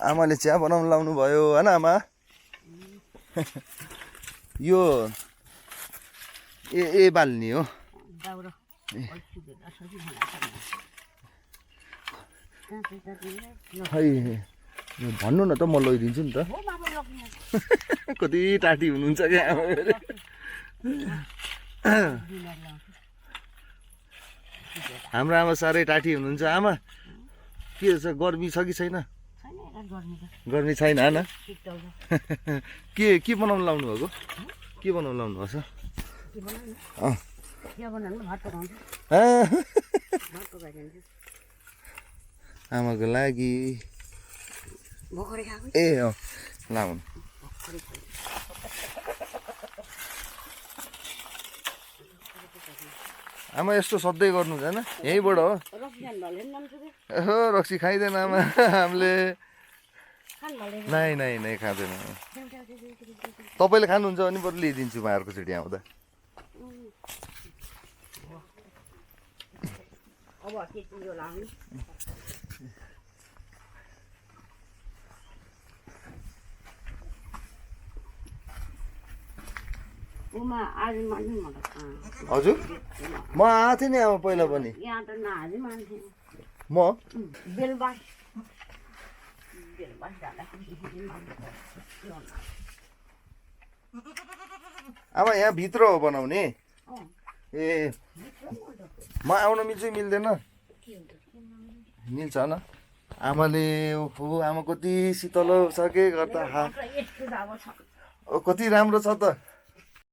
आमाले चिया बनाउनु लाउनु भयो हैन आमा यो ए बाल्ने हो खै भन्नु न त म लैदिन्छु नि त कति टाटी हुनुहुन्छ क्या हाम्रो आमा साह्रै टाटी हुनुहुन्छ आमा के छ गर्मी छ कि छैन गर्मी छैन हैन के बनाउनु लाउनु भएको के बनाउनु लाउनु भएको छ आमाको लागि ए अँ लाउनु आमा यस्तो सधैँ गर्नु हुँदैन यहीँबाट हो रक्सी खाइँदैन आमा हामीले नै खाँदैन तपाईँले खानुहुन्छ भने बरु लिइदिन्छु म अर्कोचोटि आउँदा हजुर म आएको थिएँ नि अब पहिला पनि म अब यहाँ भित्र हो बनाउने ए म आउन मिल्छ मिल्दैन मिल्छ न आमाले ओहो आमा कति शीतल छ के गर्दा कति राम्रो छ त